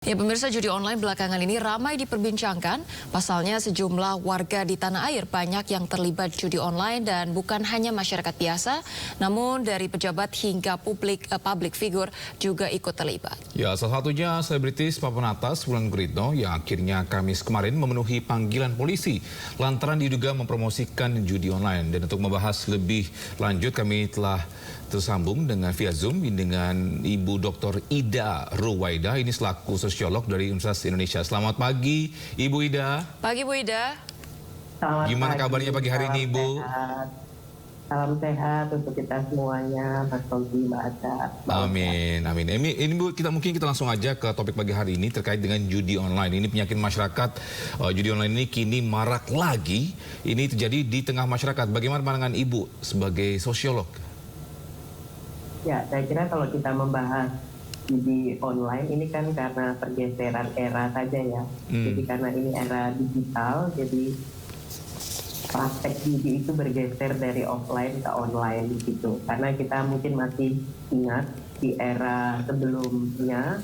Ya, pemirsa, judi online belakangan ini ramai diperbincangkan. Pasalnya sejumlah warga di tanah air banyak yang terlibat judi online dan bukan hanya masyarakat biasa, namun dari pejabat hingga public figure juga ikut terlibat. Ya, salah satunya selebritis papan atas Wulan Guritno yang akhirnya Kamis kemarin memenuhi panggilan polisi lantaran diduga mempromosikan judi online. Dan untuk membahas lebih lanjut kami telah tersambung dengan via Zoom dengan Ibu Dr. Ida Ruwaida, ini selaku sosiolog dari Universitas Indonesia. Selamat pagi, Ibu Ida. Pagi, Bu Ida. Selamat Gimana pagi, kabarnya pagi hari ini, Ibu? Sehat. Salam sehat untuk kita semuanya, Mas Tompi, Mbak Aca. Amin, amin. Ini Bu, kita langsung aja ke topik pagi hari ini terkait dengan judi online. Ini penyakit masyarakat. Judi online ini kini marak lagi. Ini terjadi di tengah masyarakat. Bagaimana pandangan Ibu sebagai sosiolog? Ya, saya kira kalau kita membahas judi online ini kan karena pergeseran era saja ya. Jadi karena ini era digital, jadi praktek judi itu bergeser dari offline ke online gitu. Karena kita mungkin masih ingat di era sebelumnya,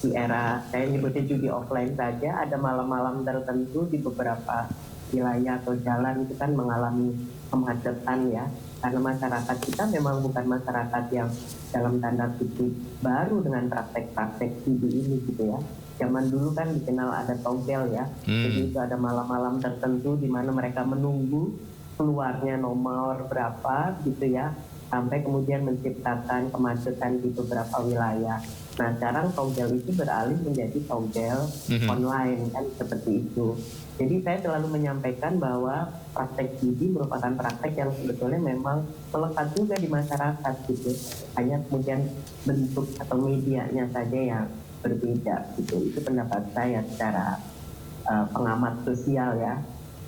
di era saya nyebutnya judi offline saja, ada malam-malam tertentu di beberapa wilayah atau jalan itu kan mengalami kemacetan ya. Karena masyarakat kita memang bukan masyarakat yang dalam tanda kutip baru dengan praktek-praktek judi ini gitu ya. Zaman dulu kan dikenal ada togel ya. Jadi itu ada malam-malam tertentu di mana mereka menunggu keluarnya nomor berapa gitu ya. Sampai kemudian menciptakan kemacetan di beberapa wilayah. Nah, sekarang togel itu beralih menjadi togel online kan seperti itu. Jadi saya selalu menyampaikan bahwa praktek judi merupakan praktek yang sebetulnya memang melekat juga di masyarakat gitu. Hanya kemudian bentuk atau medianya saja yang berbeda gitu. Itu pendapat saya secara pengamat sosial ya.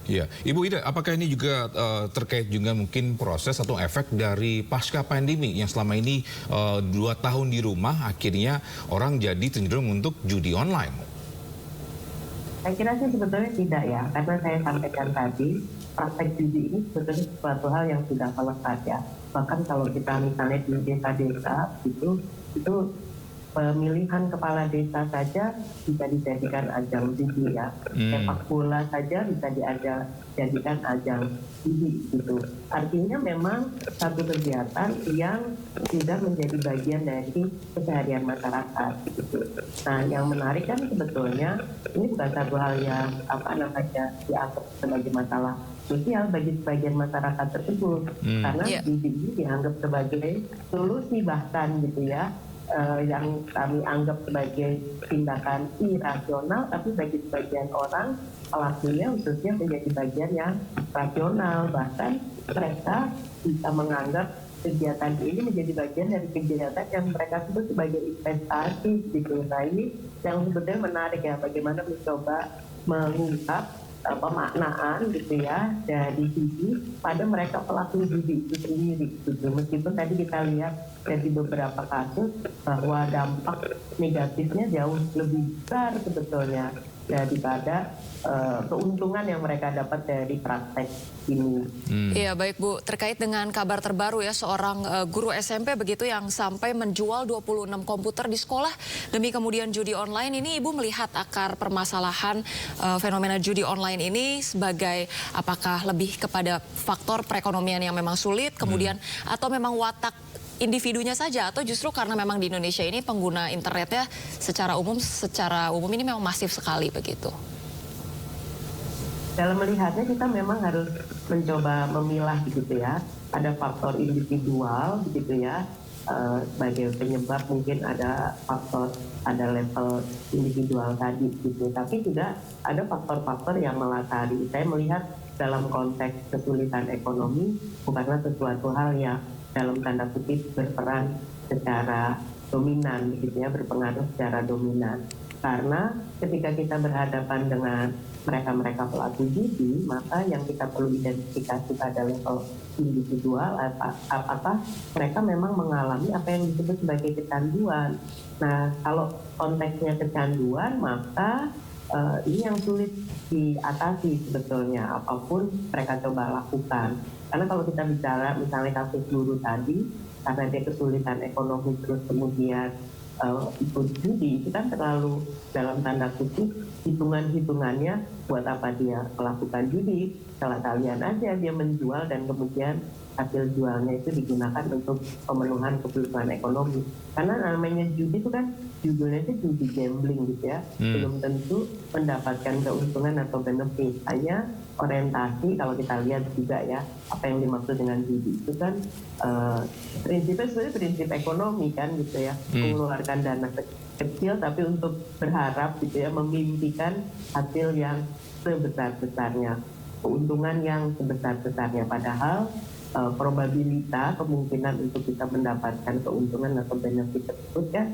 Ya, Ibu Ida, apakah ini juga terkait juga mungkin proses atau efek dari pasca pandemi yang selama ini 2 tahun di rumah, akhirnya orang jadi cenderung untuk judi online? Saya kira sih sebetulnya tidak ya, karena saya sampaikan tadi, praktek judi ini sebetulnya suatu hal yang sudah melekat ya. Bahkan kalau kita misalnya di desa-desa itu pemilihan kepala desa saja bisa dijadikan ajang judi ya. Sepak bola saja bisa dijadikan ajang judi gitu. Artinya memang satu kegiatan yang sudah menjadi bagian dari keseharian masyarakat gitu. Nah, yang menarik kan sebetulnya ini bukan satu hal yang dianggap sebagai masalah sosial bagi sebagian masyarakat tersebut, karena judi ini dianggap sebagai solusi bahkan gitu ya. Yang kami anggap sebagai tindakan irasional, tapi bagi sebagian orang pelakunya khususnya menjadi bagian yang rasional. Bahkan mereka bisa menganggap kegiatan ini menjadi bagian dari kegiatan yang mereka sebut sebagai investasi gitu. Nah, ini yang sebetulnya menarik ya, bagaimana mencoba mengungkap pemaknaan gitu ya dari judi pada mereka pelaku judi itu sendiri gitu. Meskipun tadi kita lihat dari beberapa kasus bahwa dampak negatifnya jauh lebih besar sebetulnya daripada keuntungan yang mereka dapat dari praktek ini. Iya, baik Bu, terkait dengan kabar terbaru ya, seorang guru SMP begitu yang sampai menjual 26 komputer di sekolah demi kemudian judi online. Ini Ibu melihat akar permasalahan fenomena judi online ini sebagai apakah lebih kepada faktor perekonomian yang memang sulit kemudian atau memang watak individunya saja, atau justru karena memang di Indonesia ini pengguna internetnya secara umum ini memang masif sekali begitu? Dalam melihatnya kita memang harus mencoba memilah gitu ya. Ada faktor individual gitu ya, sebagai penyebab mungkin ada faktor, ada level individual tadi gitu. Tapi juga ada faktor-faktor yang melatari. Saya melihat dalam konteks kesulitan ekonomi bukanlah sesuatu hal yang dalam tanda kutip berperan secara dominan gitu ya, berpengaruh secara dominan. Karena ketika kita berhadapan dengan mereka pelaku judi, maka yang kita perlu identifikasi pada level individual apakah mereka memang mengalami apa yang disebut sebagai kecanduan. Nah, kalau konteksnya kecanduan, maka ini yang sulit diatasi sebetulnya apapun mereka coba lakukan. Karena kalau kita bicara misalnya kasus guru tadi, karena dia kesulitan ekonomi terus kemudian ikut judi itu kan terlalu dalam tanda kutip hitungannya buat apa dia melakukan judi. Salah kalian aja dia menjual dan kemudian hasil jualnya itu digunakan untuk pemenuhan kebutuhan ekonomi. Karena namanya judi itu kan judulnya itu judi gambling gitu ya, belum tentu mendapatkan keuntungan atau benefit. Hanya orientasi kalau kita lihat juga ya apa yang dimaksud dengan judi itu kan prinsipnya sebenarnya prinsip ekonomi kan gitu ya, mengeluarkan dana kecil tapi untuk berharap gitu ya memimpikan hasil yang sebesar-besarnya, keuntungan yang sebesar-besarnya, padahal probabilitas kemungkinan untuk kita mendapatkan keuntungan atau benefit tersebut kan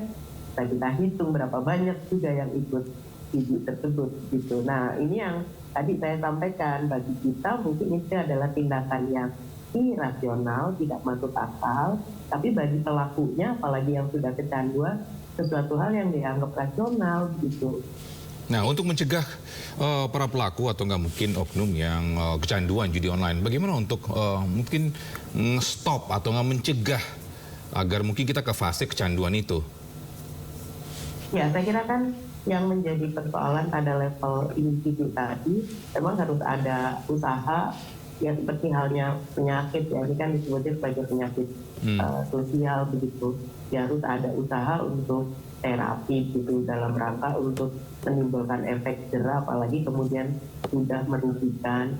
kita hitung berapa banyak juga yang ikut judi tersebut gitu. Nah ini yang tadi saya sampaikan, bagi kita mungkin itu adalah tindakan yang irasional, tidak masuk akal, tapi bagi pelakunya apalagi yang sudah kecanduan sesuatu hal yang dianggap rasional gitu. Nah, untuk mencegah para pelaku atau nggak mungkin oknum yang kecanduan judi online, bagaimana untuk mungkin stop atau nggak mencegah agar mungkin kita ke fase kecanduan itu? Ya, saya kira kan yang menjadi persoalan pada level individu tadi, memang harus ada usaha yang seperti halnya penyakit ya, ini kan disebutnya sebagai penyakit sosial begitu. Ya harus ada usaha untuk terapi gitu dalam rangka untuk menimbulkan efek jera, apalagi kemudian sudah merugikan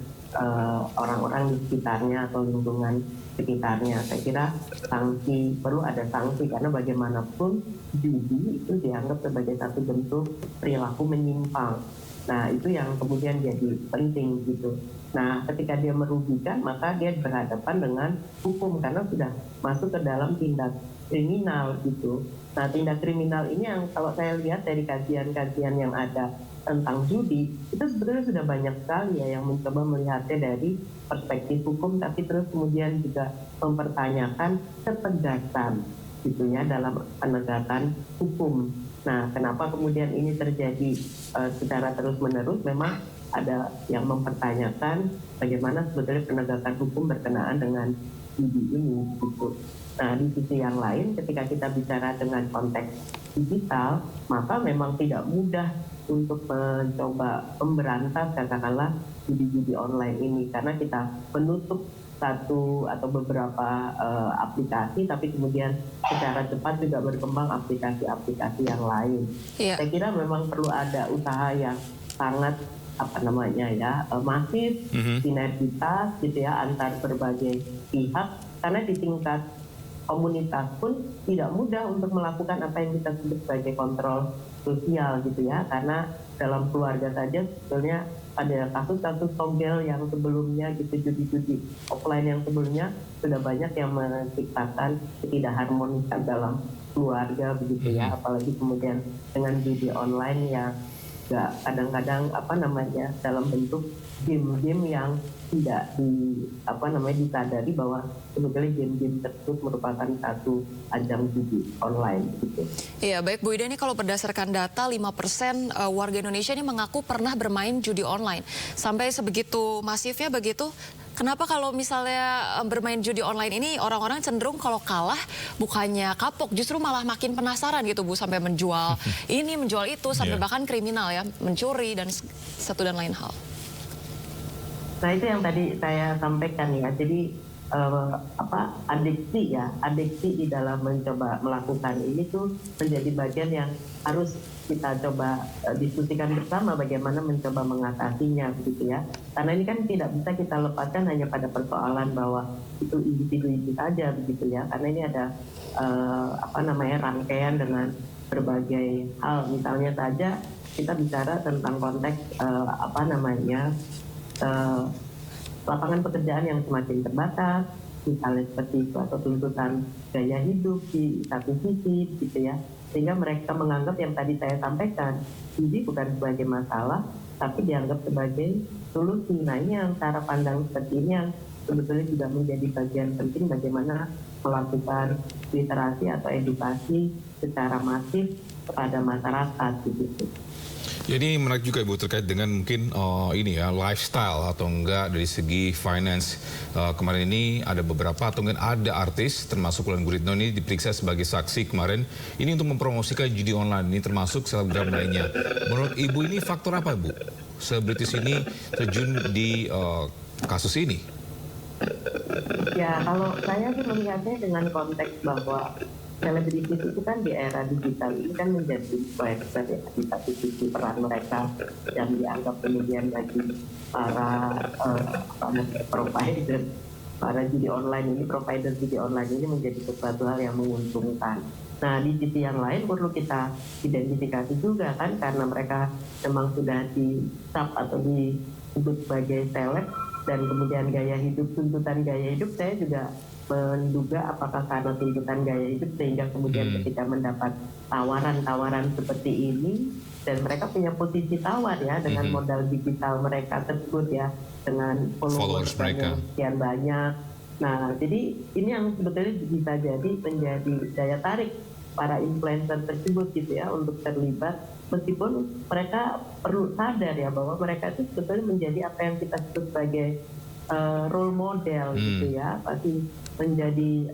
orang-orang di sekitarnya atau lingkungan sekitarnya. Saya kira sanksi, perlu ada sanksi karena bagaimanapun judi itu dianggap sebagai satu bentuk perilaku menyimpang. Nah itu yang kemudian jadi penting gitu. Nah ketika dia merugikan maka dia berhadapan dengan hukum karena sudah masuk ke dalam tindak kriminal gitu. Nah tindak kriminal ini yang kalau saya lihat dari kajian-kajian yang ada tentang judi itu sebetulnya sudah banyak sekali ya yang mencoba melihatnya dari perspektif hukum, tapi terus kemudian juga mempertanyakan ketegasan gitu ya dalam penegakan hukum. Nah kenapa kemudian ini terjadi secara terus-menerus? Memang ada yang mempertanyakan bagaimana sebetulnya penegakan hukum berkenaan dengan judi ini gitu. Nah, di sisi yang lain, ketika kita bicara dengan konteks digital, maka memang tidak mudah untuk mencoba memberantas katakanlah judi-judi online ini, karena kita menutup satu atau beberapa aplikasi, tapi kemudian secara cepat juga berkembang aplikasi-aplikasi yang lain. Saya kira memang perlu ada usaha yang sangat masif, sinergitas gitu ya antar berbagai pihak, karena di tingkat komunitas pun tidak mudah untuk melakukan apa yang kita sebut sebagai kontrol sosial gitu ya, karena dalam keluarga saja sebetulnya ada kasus-kasus togel yang sebelumnya gitu, judi-judi offline yang sebelumnya sudah banyak yang menciptakan ketidakharmonisan dalam keluarga begitu ya, apalagi kemudian dengan judi online yang kadang-kadang dalam bentuk game-game yang tidak disadari bahwa sebetulnya game-game tersebut merupakan satu ajang judi online gitu. Iya, baik Bu Ida, ini kalau berdasarkan data 5% warga Indonesia ini mengaku pernah bermain judi online. Sampai sebegitu masifnya begitu. Kenapa kalau misalnya bermain judi online ini orang-orang cenderung kalau kalah bukannya kapok, justru malah makin penasaran gitu Bu, sampai menjual ini, menjual itu, sampai bahkan kriminal ya, mencuri dan satu dan lain hal. Nah itu yang tadi saya sampaikan ya, jadi adiksi di dalam mencoba melakukan ini tuh menjadi bagian yang harus kita coba diskusikan bersama bagaimana mencoba mengatasinya begitu ya, karena ini kan tidak bisa kita lepaskan hanya pada persoalan bahwa itu individu saja begitu ya, karena ini ada rangkaian dengan berbagai hal. Misalnya saja kita bicara tentang konteks lapangan pekerjaan yang semakin terbatas, misalnya seperti itu, atau tuntutan gaya hidup di satu sisi gitu ya, sehingga mereka menganggap yang tadi saya sampaikan, ini bukan sebagai masalah tapi dianggap sebagai solusi. Nah ini yang cara pandang seperti ini yang sebetulnya juga menjadi bagian penting bagaimana melakukan literasi atau edukasi secara masif kepada masyarakat gitu. Jadi menarik juga Ibu terkait dengan mungkin ini ya lifestyle atau enggak dari segi finance. Kemarin ini ada beberapa atau enggak ada artis termasuk Wulan Guritno ini diperiksa sebagai saksi kemarin ini untuk mempromosikan judi online ini termasuk selebgram lainnya. Menurut Ibu ini faktor apa Bu? Selebritis ini terjun di kasus ini? Ya, kalau saya sih melihatnya dengan konteks bahwa selebritis itu kan di era digital ini kan menjadi influencer ya, di satu sisi peran mereka yang dianggap kemudian bagi para provider, para judi online ini, provider judi online ini menjadi sesuatu hal yang menguntungkan. Nah, di sisi yang lain perlu kita identifikasi juga kan, karena mereka memang sudah di-sub atau disebut sebagai seleb, dan kemudian gaya hidup, tuntutan gaya hidup, saya juga menduga apakah karena tuntutan gaya hidup sehingga kemudian ketika mendapat tawaran-tawaran seperti ini dan mereka punya posisi tawar ya dengan modal digital mereka tersebut ya, dengan followers mereka sekian banyak. Nah, jadi ini yang sebetulnya bisa jadi menjadi daya tarik para influencer tersebut gitu ya untuk terlibat, meskipun mereka perlu sadar ya bahwa mereka itu sebetulnya menjadi apa yang kita sebut sebagai role model gitu ya, pasti menjadi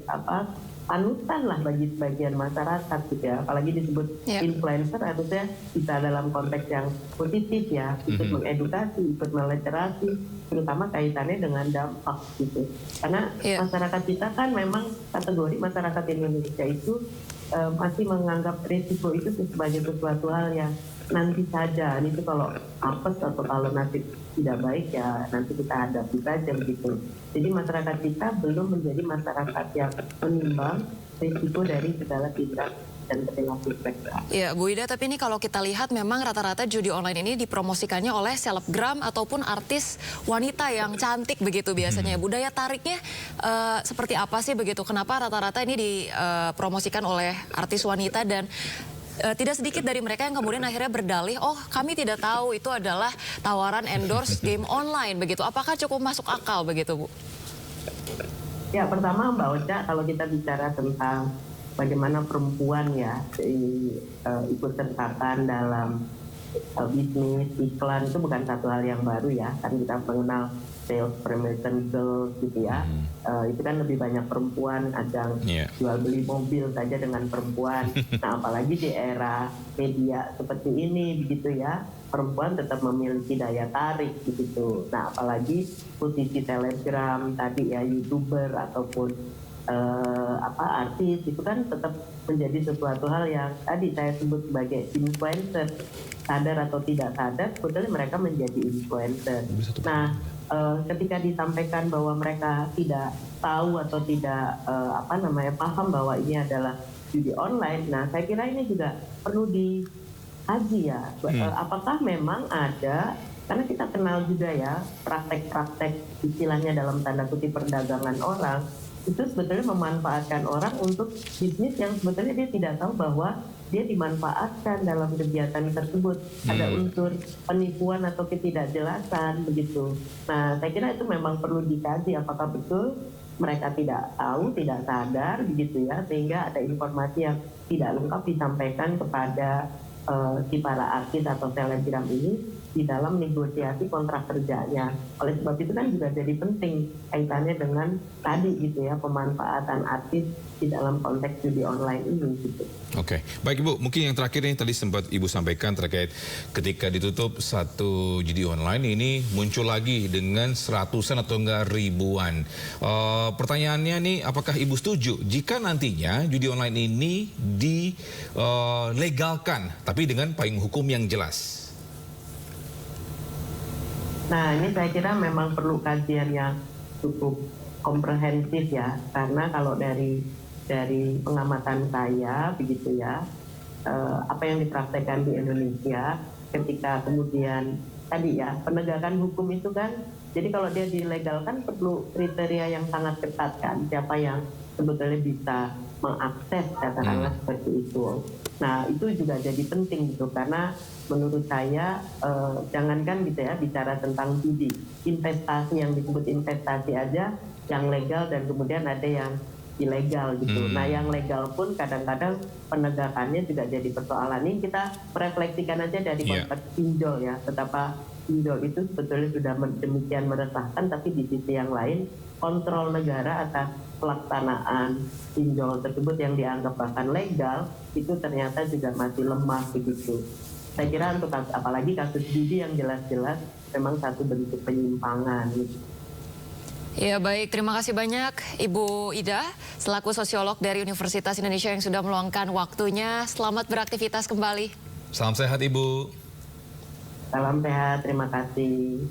panutan lah bagi sebagian masyarakat gitu ya, apalagi disebut influencer harusnya bisa dalam konteks yang positif ya, ikut mengedukasi, ikut meliterasi, terutama kaitannya dengan dampak gitu, karena masyarakat kita kan memang kategori masyarakat Indonesia itu masih menganggap risiko itu sebagai sesuatu hal yang nanti saja, itu kalau apes atau kalau nasib tidak baik ya nanti kita hadapi saja begitu. Jadi masyarakat kita belum menjadi masyarakat yang menimbang risiko dari segala tindak dan perilaku mereka. Ya, Bu Ida, tapi ini kalau kita lihat memang rata-rata judi online ini dipromosikannya oleh selebgram ataupun artis wanita yang cantik begitu biasanya. Budaya tariknya seperti apa sih begitu? Kenapa rata-rata ini dipromosikan oleh artis wanita dan tidak sedikit dari mereka yang kemudian akhirnya berdalih, oh kami tidak tahu itu adalah tawaran endorse game online begitu. Apakah cukup masuk akal begitu, Bu? Ya, pertama Mbak Ocha, kalau kita bicara tentang bagaimana perempuan ya ikut sertakan dalam bisnis iklan, itu bukan satu hal yang baru ya, kan kita mengenal sales promotion girls gitu ya, itu kan lebih banyak perempuan, ajang jual beli mobil saja dengan perempuan. Nah, apalagi di era media seperti ini begitu ya, perempuan tetap memiliki daya tarik begitu. Nah, apalagi posisi telegram tadi ya, YouTuber ataupun artis itu kan tetap menjadi sesuatu hal yang tadi saya sebut sebagai influencer, sadar atau tidak sadar sebetulnya mereka menjadi influencer. Nah, ketika disampaikan bahwa mereka tidak tahu atau tidak paham bahwa ini adalah judi online, nah saya kira ini juga perlu dikaji ya, apakah memang ada, karena kita kenal juga ya praktek-praktek istilahnya dalam tanda kutip perdagangan orang itu sebetulnya memanfaatkan orang untuk bisnis yang sebetulnya dia tidak tahu bahwa dia dimanfaatkan dalam kegiatan tersebut. Ada unsur penipuan atau ketidakjelasan begitu. Nah, saya kira itu memang perlu dikaji apakah betul mereka tidak tahu, tidak sadar begitu ya, sehingga ada informasi yang tidak lengkap disampaikan kepada si para artis atau selebgram ini di dalam negosiasi kontrak kerjanya. Oleh sebab itu kan juga jadi penting kaitannya dengan tadi gitu ya, pemanfaatan artis di dalam konteks judi online ini gitu. Oke, baik Ibu, mungkin yang terakhir ini tadi sempat Ibu sampaikan terkait ketika ditutup satu judi online ini muncul lagi dengan seratusan atau enggak ribuan. Pertanyaannya nih, apakah Ibu setuju jika nantinya judi online ini dilegalkan tapi dengan payung hukum yang jelas? Nah, ini saya kira memang perlu kajian yang cukup komprehensif ya, karena kalau dari pengamatan saya begitu ya, apa yang dipraktekkan di Indonesia ketika kemudian tadi ya penegakan hukum itu kan, jadi kalau dia dilegalkan perlu kriteria yang sangat ketat kan, siapa yang sebetulnya bisa mengakses katakanlah seperti itu. Nah, itu juga jadi penting gitu, karena menurut saya jangankan gitu ya bicara tentang judi, investasi yang disebut investasi aja yang legal dan kemudian ada yang ilegal gitu. Nah yang legal pun kadang-kadang penegakannya juga jadi persoalan. Ini kita merefleksikan aja dari konteks pinjol ya, betapa pinjol itu sebetulnya sudah demikian meresahkan, tapi di sisi yang lain kontrol negara atas pelaksanaan pinjol tersebut yang dianggap bahkan legal itu ternyata juga masih lemah begitu. Saya kira untuk apalagi kasus judi yang jelas-jelas memang satu bentuk penyimpangan gitu. Ya baik, terima kasih banyak Ibu Ida, selaku sosiolog dari Universitas Indonesia yang sudah meluangkan waktunya. Selamat beraktivitas kembali. Salam sehat Ibu. Salam sehat, terima kasih.